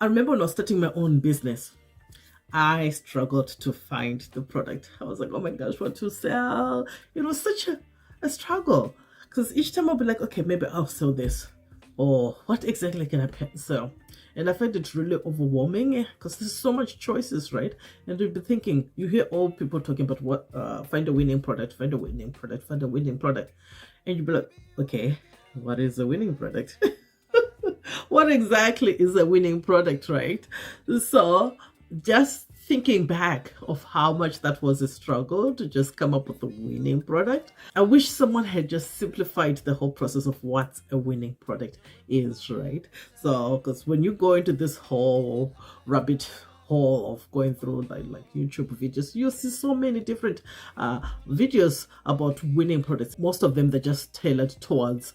I remember when I was starting my own business, I struggled to find the product. I was like, oh my gosh, what to sell? It was such a struggle because each time I'll be like, okay, maybe I'll sell this. Or what exactly can I sell? And I find it really overwhelming because there's so much choices, right? And you'll be thinking, you hear all people talking about what, find a winning product, find a winning product, find a winning product. And you'll be like, okay, what is a winning product? What exactly is a winning product, right? So just thinking back of how much that was a struggle to just come up with a winning product, I wish someone had just simplified the whole process of what a winning product is, right? So because when you go into this whole rabbit hole of going through like YouTube videos, you see so many different videos about winning products. Most of them they're just tailored towards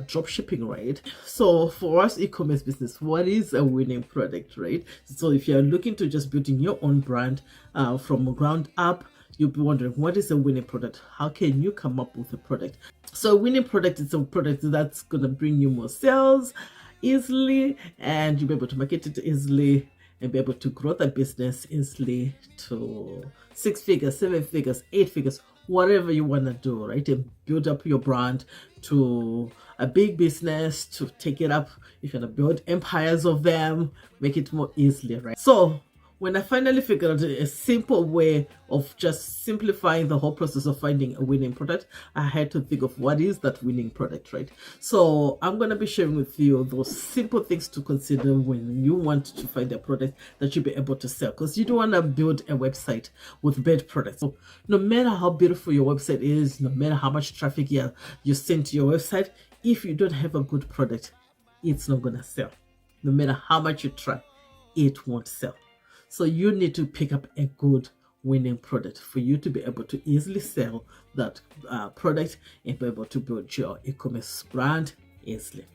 drop shipping, right? So for us e-commerce business, what is a winning product, right? So if you're looking to just building your own brand from ground up, you'll be wondering, what is a winning product? How can you come up with a product? So a winning product is a product that's gonna bring you more sales easily, and you'll be able to market it easily and be able to grow the business easily to 6 figures, 7 figures, 8 figures, whatever you want to do, right? And build up your brand to a big business, to take it up. If you want to build empires of them, make it more easily, right? So when I finally figured out a simple way of just simplifying the whole process of finding a winning product, I had to think of what is that winning product, right? So I'm going to be sharing with you those simple things to consider when you want to find a product that you'll be able to sell, because you don't want to build a website with bad products. So no matter how beautiful your website is, no matter how much traffic you send to your website, if you don't have a good product, it's not going to sell. No matter how much you try, it won't sell. So you need to pick up a good winning product for you to be able to easily sell that product and be able to build your e-commerce brand easily.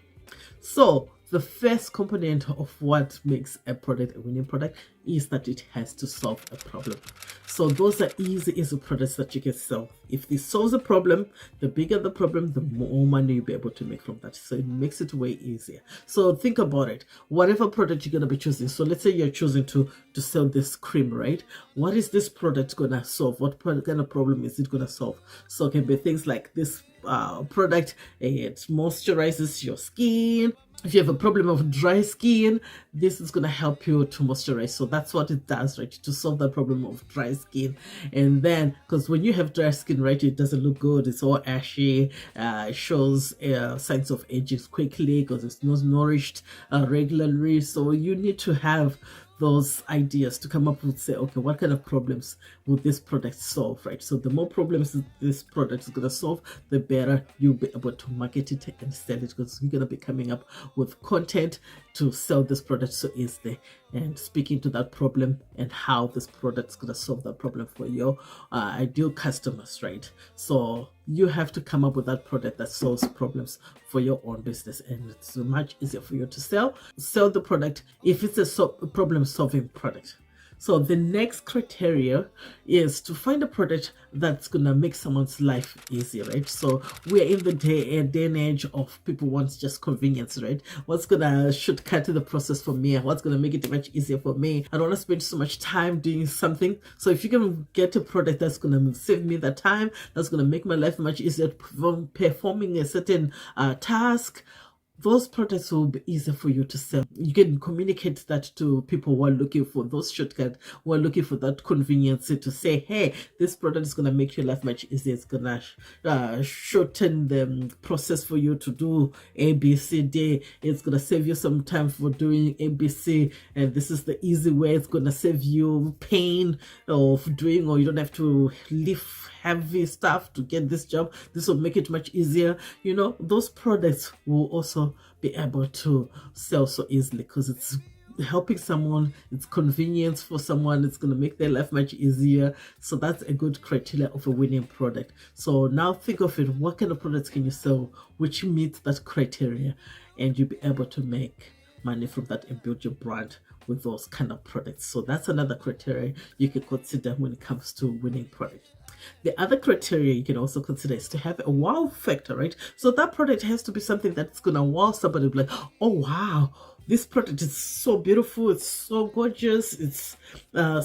So the first component of what makes a product a winning product is that it has to solve a problem. So those are easy products that you can sell. If this solves a problem, the bigger the problem, the more money you'll be able to make from that. So it makes it way easier. So think about it. Whatever product you're going to be choosing. So let's say you're choosing to sell this cream, right? What is this product going to solve? What kind of problem is it going to solve? So it can be things like this product, it moisturizes your skin. If you have a problem of dry skin, this is going to help you to moisturize. So that's what it does, right? To solve that problem of dry skin. And then, because when you have dry skin, right, it doesn't look good. It's all ashy. It shows signs of aging quickly because it's not nourished regularly. So you need to have those ideas to come up with, say, okay, what kind of problems would this product solve, right? So the more problems this product is going to solve, the better you'll be able to market it and sell it, because you're going to be coming up with content to sell this product so easily and speaking to that problem and how this product is going to solve that problem for your ideal customers, right? So you have to come up with that product that solves problems for your own business, and it's much easier for you to sell the product if it's a problem solving product. So the next criteria is to find a product that's gonna make someone's life easier, right? So we're in the day and age of people want just convenience, right? What's gonna shortcut the process for me? What's gonna make it much easier for me? I don't want to spend so much time doing something. So if you can get a product that's gonna save me the time, that's gonna make my life much easier performing a certain task, those products will be easier for you to sell. You can communicate that to people who are looking for those shortcuts, who are looking for that convenience, to say, hey, this product is going to make your life much easier. It's going to shorten the process for you to do A, B, C, D. It's going to save you some time for doing A, B, C. And this is the easy way. It's going to save you pain of doing, or you don't have to lift heavy stuff to get this job. This will make it much easier. You know, those products will also be able to sell so easily because it's helping someone, it's convenience for someone, it's going to make their life much easier. So that's a good criteria of a winning product. So now think of it, what kind of products can you sell which meets that criteria, and you'll be able to make money from that and build your brand with those kind of products. So that's another criteria you can consider when it comes to winning product. The other criteria you can also consider is to have a wow factor, right? So that product has to be something that's gonna wow somebody, like, oh wow, this product is so beautiful, it's so gorgeous, it's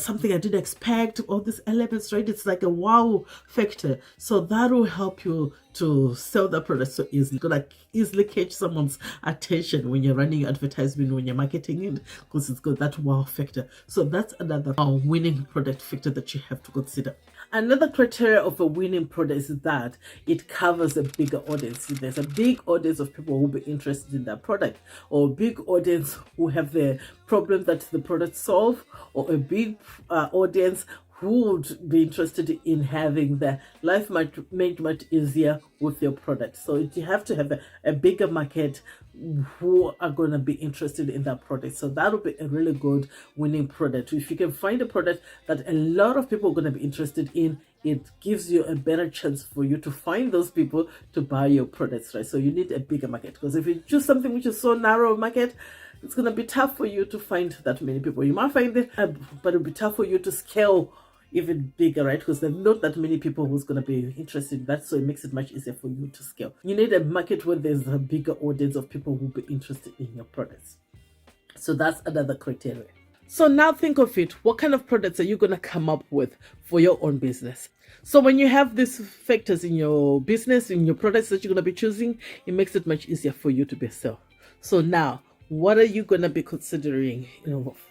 something I didn't expect, all these elements, right? It's like a wow factor. So that will help you to sell the product so easily. Gonna easily catch someone's attention when you're running advertisement, when you're marketing it, because it's got that wow factor. So that's another winning product factor that you have to consider. Another criteria of a winning product is that it covers a bigger audience. There's a big audience of people who will be interested in that product, or a big audience who have the problem that the product solve, or a big audience who would be interested in having their life made much easier with your product. So you have to have a bigger market who are going to be interested in that product. So that will be a really good winning product. If you can find a product that a lot of people are going to be interested in, it gives you a better chance for you to find those people to buy your products, right? So you need a bigger market, because if you choose something which is so narrow market, it's going to be tough for you to find that many people. You might find it, but it'll be tough for you to scale even bigger, right? Because there's not that many people who's going to be interested in that, so it makes it much easier for you to scale. You need a market where there's a bigger audience of people who will be interested in your products. So that's another criteria. So now think of it, what kind of products are you going to come up with for your own business? So when you have these factors in your business, in your products that you're going to be choosing, it makes it much easier for you to be sell. So now, what are you going to be considering,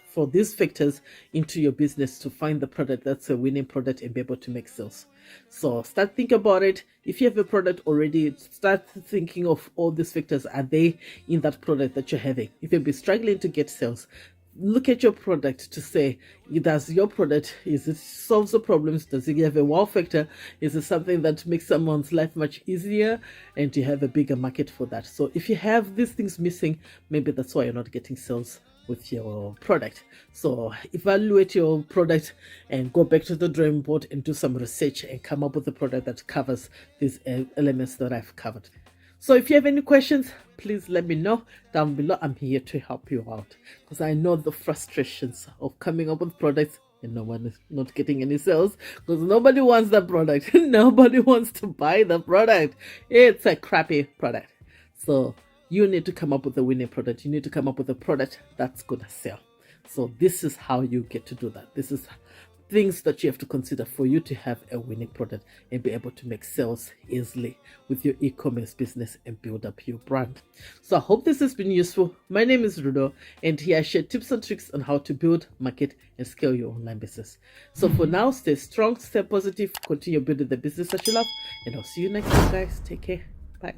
for these factors into your business to find the product that's a winning product and be able to make sales? So start thinking about it. If you have a product already, start thinking of all these factors. Are they in that product that you're having? If you'll be struggling to get sales, look at your product to say, does your product, is it solves the problems? Does it have a wow factor? Is it something that makes someone's life much easier? And you have a bigger market for that. So if you have these things missing, maybe that's why you're not getting sales with your product. So evaluate your product and go back to the drawing board and do some research and come up with a product that covers these elements that I've covered. So if you have any questions, please let me know down below. I'm here to help you out, because I know the frustrations of coming up with products and no one is not getting any sales, because nobody wants the product. Nobody wants to buy the product. It's a crappy product. So you need to come up with a winning product. You need to come up with a product that's gonna sell. So this is how you get to do that. This is things that you have to consider for you to have a winning product and be able to make sales easily with your e-commerce business and build up your brand. So I hope this has been useful. My name is Rudo, and here I share tips and tricks on how to build, market, and scale your online business. So for now, stay strong, stay positive, continue building the business that you love, and I'll see you next time, guys. Take care. Bye.